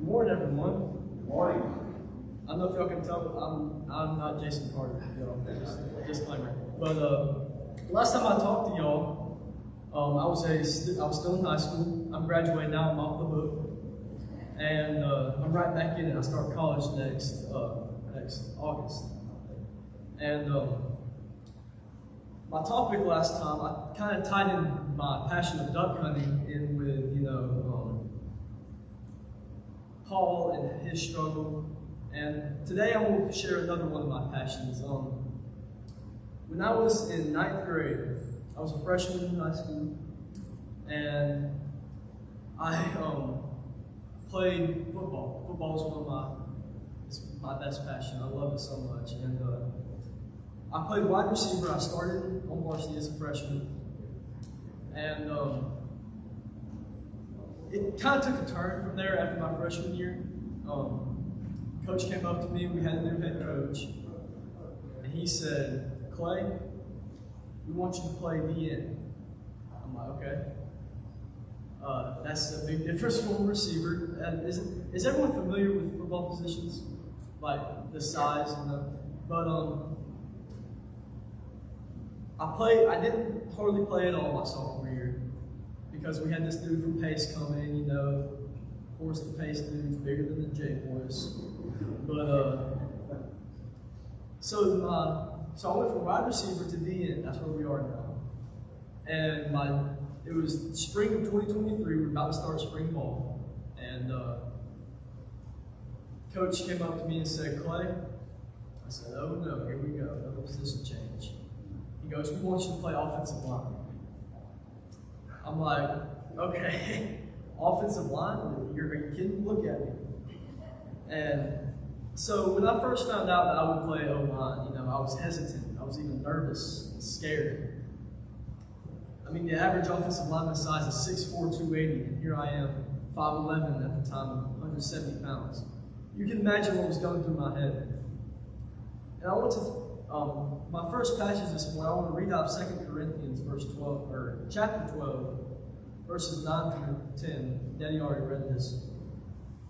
Morning, everyone. Good morning. I don't know if y'all can tell, but I'm not Jason Carter, y'all. Just a disclaimer. But last time I talked to y'all, I was still in high school. I'm graduating now. I'm off the hook, and I'm right back in it. I start college next August. And my topic last time, I kind of tied in my passion of duck hunting in with Paul and his struggle. And today I will share another one of my passions. When I was in 9th grade, I was a freshman in high school, and I played football. Football is one of my best passion. I love it so much. And I played wide receiver. I started on varsity as a freshman, and it kind of took a turn from there after my freshman year. Coach came up to me, we had a new head coach, and he said, "Clay, we want you to play the end." I'm like, okay. That's a big difference from a receiver. Is everyone familiar with football positions? Like the size and I didn't hardly play at all my sophomore year because we had this dude from Pace come in, of course the Pace dude's bigger than the J boys. But so I went from wide receiver to DN. That's where we are now. And it was spring of 2023. We were about to start spring ball, and coach came up to me and said, "Clay," I said, "Oh no, here we go, another position change." He goes, "We want you to play offensive line." I'm like, "Okay, offensive line? Are you kidding? Look at me." And so when I first found out that I would play O-line, I was hesitant. I was even nervous and scared. I mean, the average offensive lineman size is 6'4", 280, and here I am, 5'11", at the time, 170 pounds. You can imagine what was going through my head. And I want to, my first passage this morning, I want to read out 2 Corinthians chapter 12, verses 9 through 10. Daddy already read this,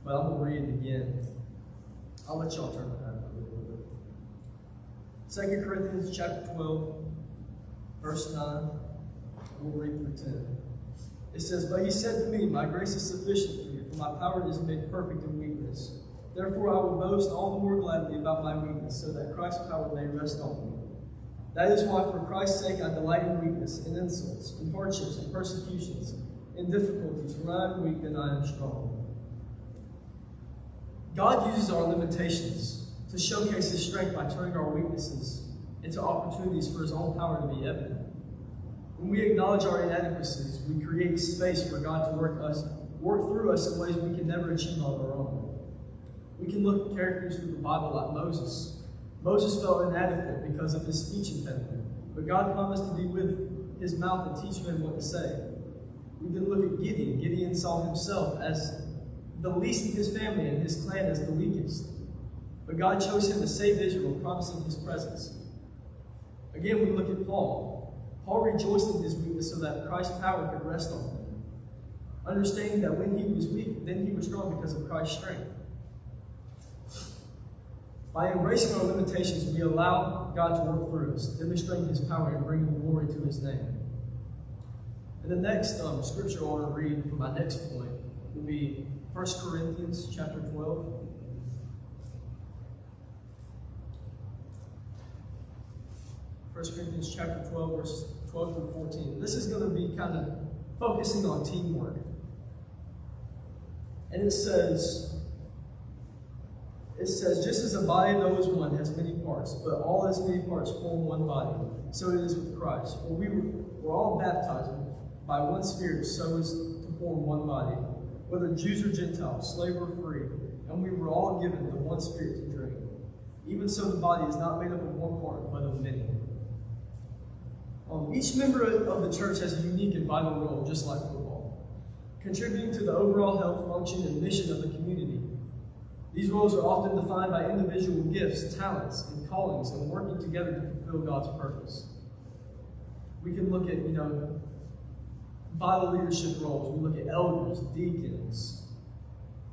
but I'm going to read it again. I'll let y'all turn to that for a little bit. 2 Corinthians chapter 12, verse 9. We'll read through 10. It says, "But he said to me, my grace is sufficient for you, for my power is made perfect in weakness. Therefore I will boast all the more gladly about my weakness, so that Christ's power may rest on me. That is why for Christ's sake I delight in weakness, in insults, in hardships, in persecutions, in difficulties. For when I am weak, then I am strong." God uses our limitations to showcase His strength by turning our weaknesses into opportunities for His own power to be evident. When we acknowledge our inadequacies, we create space for God to work through us in ways we can never achieve on our own. We can look at characters through the Bible like Moses. Moses felt inadequate because of his speech impediment, but God promised to be with his mouth and teach him what to say. We can look at Gideon. Gideon saw himself as the least in his family and his clan as the weakest. But God chose him to save Israel, promising his presence. Again, we look at Paul. Paul rejoiced in his weakness so that Christ's power could rest on him, understanding that when he was weak, then he was strong because of Christ's strength. By embracing our limitations, we allow God to work through us, demonstrating His power and bringing glory to His name. And the next scripture I want to read for my next point will be 1 Corinthians chapter 12. 1 Corinthians chapter 12, verse 12 through 14. This is going to be kind of focusing on teamwork. And it says, "Just as a body, though is one, has many parts, but all its many parts form one body. So it is with Christ. For we were all baptized by one Spirit, so as to form one body, whether Jews or Gentiles, slave or free, and we were all given the one Spirit to drink. Even so, the body is not made up of one part, but of many." Each member of the church has a unique and vital role, just like football, contributing to the overall health, function, and mission of the community. These roles are often defined by individual gifts, talents, and callings, and working together to fulfill God's purpose. We can look at, vital leadership roles. We look at elders, deacons,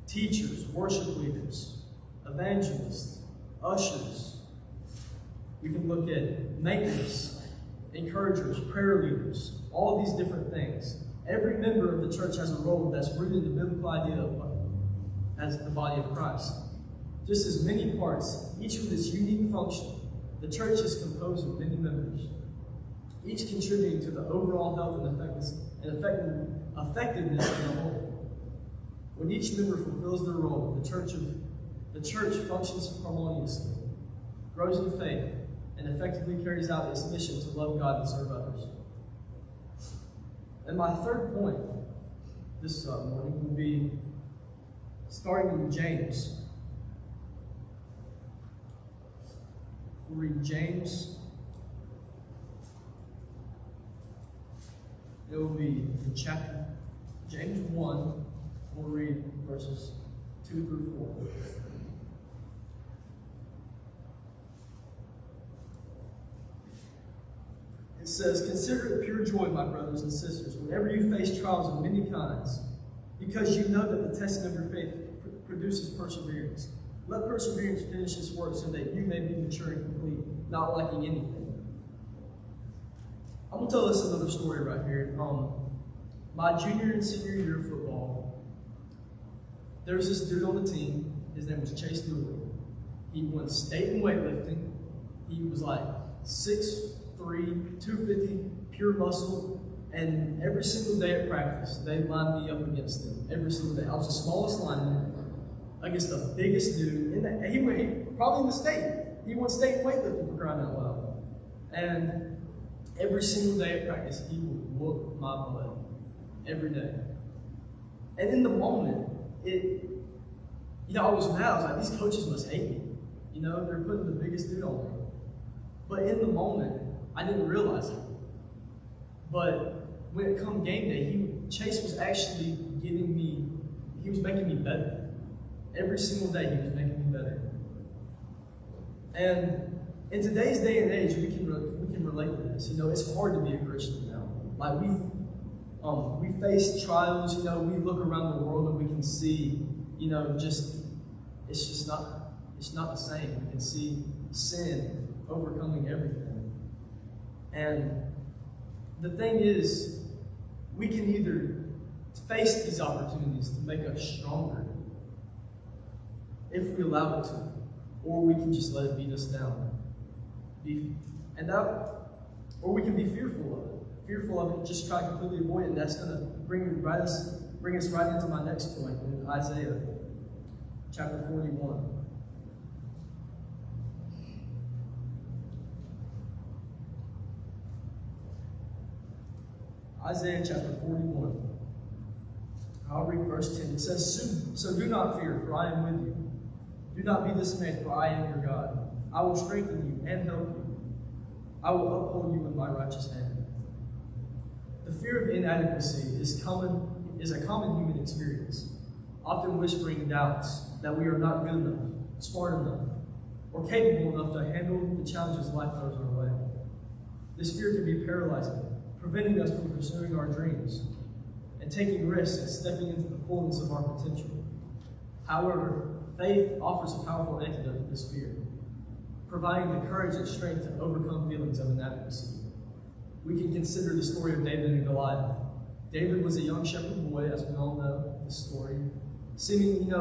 teachers, worship leaders, evangelists, ushers. We can look at maintenance, encouragers, prayer leaders, all these different things. Every member of the church has a role that's rooted in the biblical idea of as the body of Christ. Just as many parts, each with its unique function, the church is composed of many members, each contributing to the overall health and effectiveness of the whole. When each member fulfills their role, the church functions harmoniously, grows in faith, and effectively carries out its mission to love God and serve others. And my third point this morning will be starting in James. We'll read James. It will be in chapter James 1. We'll read verses 2 through 4. It says, "Consider it pure joy, my brothers and sisters, whenever you face trials of many kinds, because you know that the testing of your faith produces perseverance. Let perseverance finish its work so that you may be mature and complete, not lacking anything." I'm going to tell us another story right here. My junior and senior year of football, there was this dude on the team. His name was Chase Dooley. He won state in weightlifting. He was like 6'3", 250, pure muscle. And every single day at practice, they lined me up against him. Every single day. I was the smallest lineman against the biggest dude. He probably in the state. He won state weightlifting, for crying out loud. And every single day at practice, he would whoop my butt. Every day. And in the moment, I was mad. I was like, these coaches must hate me. They're putting the biggest dude on me. But in the moment, I didn't realize it. But when it come game day, Chase was actually he was making me better. Every single day, he was making me better. And in today's day and age, we can relate to this. It's hard to be a Christian now. Like we face trials. We look around the world and we can see, it's not the same. We can see sin overcoming everything. And the thing is, we can either face these opportunities to make us stronger if we allow it to, or we can just let it beat us down. Or we can be fearful of it, just try to completely avoid it. And that's going to bring us right into my next point in Isaiah chapter 41. Isaiah chapter 41. I'll read verse 10. It says, So do not fear, for I am with you. Do not be dismayed, for I am your God. I will strengthen you and help you. I will uphold you with my righteous hand. The fear of inadequacy is a common human experience, often whispering doubts that we are not good enough, smart enough, or capable enough to handle the challenges life throws our way. This fear can be paralyzing, preventing us from pursuing our dreams and taking risks and stepping into the fullness of our potential. However, faith offers a powerful antidote to this fear, providing the courage and strength to overcome feelings of inadequacy. We can consider the story of David and Goliath. David was a young shepherd boy, as we all know the story, seeming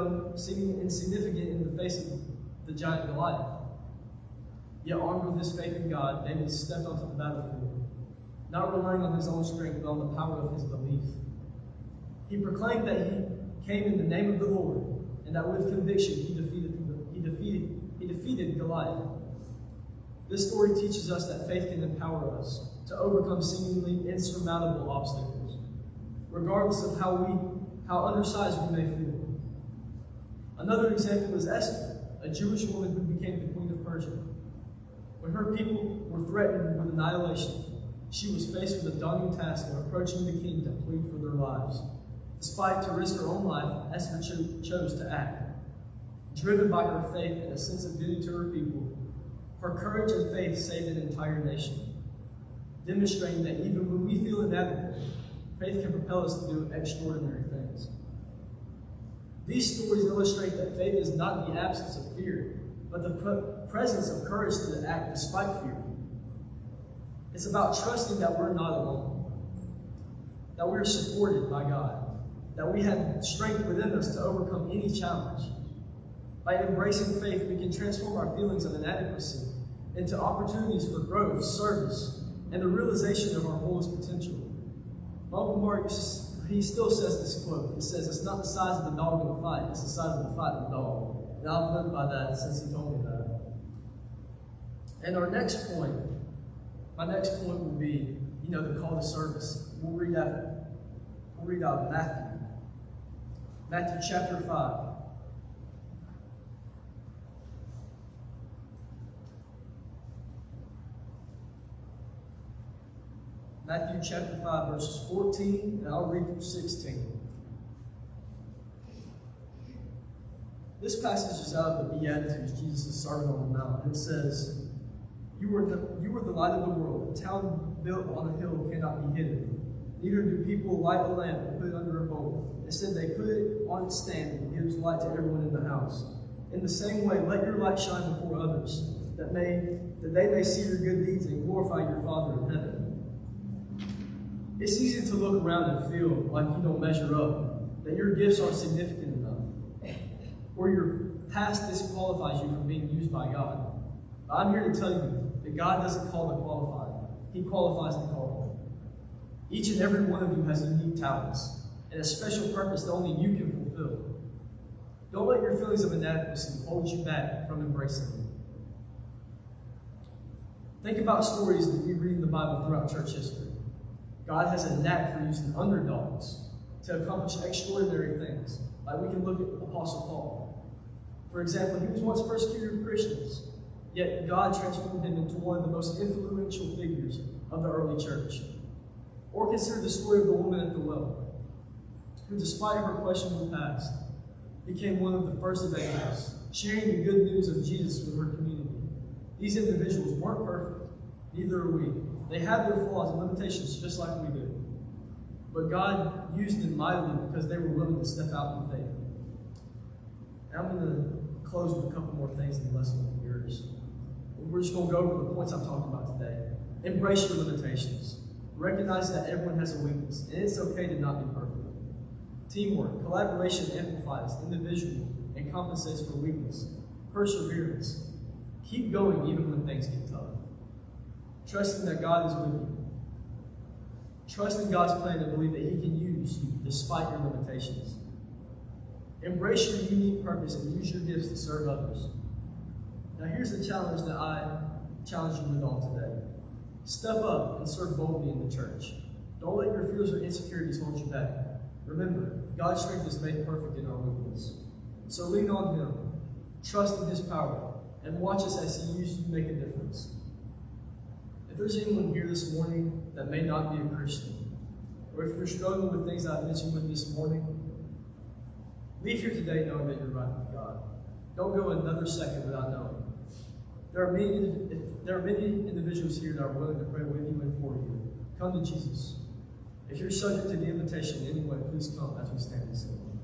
insignificant in the face of the giant Goliath. Yet armed with his faith in God, David stepped onto the battlefield, not relying on his own strength, but on the power of his belief. He proclaimed that he came in the name of the Lord, and that with conviction he defeated Goliath. This story teaches us that faith can empower us to overcome seemingly insurmountable obstacles, regardless of how undersized we may feel. Another example is Esther, a Jewish woman who became the queen of Persia. When her people were threatened with annihilation, she was faced with a daunting task of approaching the king to plead for their lives. Despite to risk her own life, Esther chose to act. Driven by her faith and a sense of duty to her people, her courage and faith saved an entire nation, demonstrating that even when we feel inadequate, faith can propel us to do extraordinary things. These stories illustrate that faith is not the absence of fear, but the presence of courage to act despite fear. It's about trusting that we're not alone, that we're supported by God, that we have strength within us to overcome any challenge. By embracing faith, we can transform our feelings of inadequacy into opportunities for growth, service, and the realization of our fullest potential. Uncle Mark, he still says this quote. It says, "It's not the size of the dog in the fight, it's the size of the fight in the dog." And I've lived by that since he told me that. And my next point will be, the call to service. We'll read out of Matthew chapter 5. Matthew chapter 5, verses 14, and I'll read through 16. This passage is out of the Beatitudes, Jesus' Sermon on the Mount. It says, You are the light of the world. A town built on a hill cannot be hidden. Neither do people light a lamp and put it under a bowl. Instead, they put it on its stand and it gives light to everyone in the house. In the same way, let your light shine before others, that they may see your good deeds and glorify your Father in heaven. It's easy to look around and feel like you don't measure up, that your gifts aren't significant enough, or your past disqualifies you from being used by God. But I'm here to tell you that God doesn't call the qualified. He qualifies the called. Each and every one of you has unique talents and a special purpose that only you can fulfill. Don't let your feelings of inadequacy hold you back from embracing them. Think about stories that we read in the Bible throughout church history. God has a knack for using underdogs to accomplish extraordinary things. Like we can look at Apostle Paul. For example, he was once persecuted of Christians, yet God transformed him into one of the most influential figures of the early church. Or consider the story of the woman at the well, who, despite her questionable past, became one of the first evangelists, sharing the good news of Jesus with her community. These individuals weren't perfect, neither are we. They have their flaws and limitations just like we do. But God used them mightily because they were willing to step out in faith. And I'm going to close with a couple more things in less than yours. We're just going to go over the points I'm talking about today. Embrace your limitations. Recognize that everyone has a weakness, and it's okay to not be perfect. Teamwork, collaboration amplifies individual and compensates for weakness. Perseverance. Keep going even when things get tough. Trusting that God is with you. Trust in God's plan and believe that He can use you despite your limitations. Embrace your unique purpose and use your gifts to serve others. Now here's the challenge that I challenge you with on today. Step up and serve boldly in the church. Don't let your fears or insecurities hold you back. Remember, God's strength is made perfect in our weakness. So lean on Him, trust in His power, and watch us as He uses you to make a difference. If there's anyone here this morning that may not be a Christian, or if you're struggling with things I've mentioned with this morning, leave here today knowing that you're right with God. Don't go another second without knowing. There are many individuals here that are willing to pray with you and for you. Come to Jesus. If you're subject to the invitation in any way, please come as we stand and sing.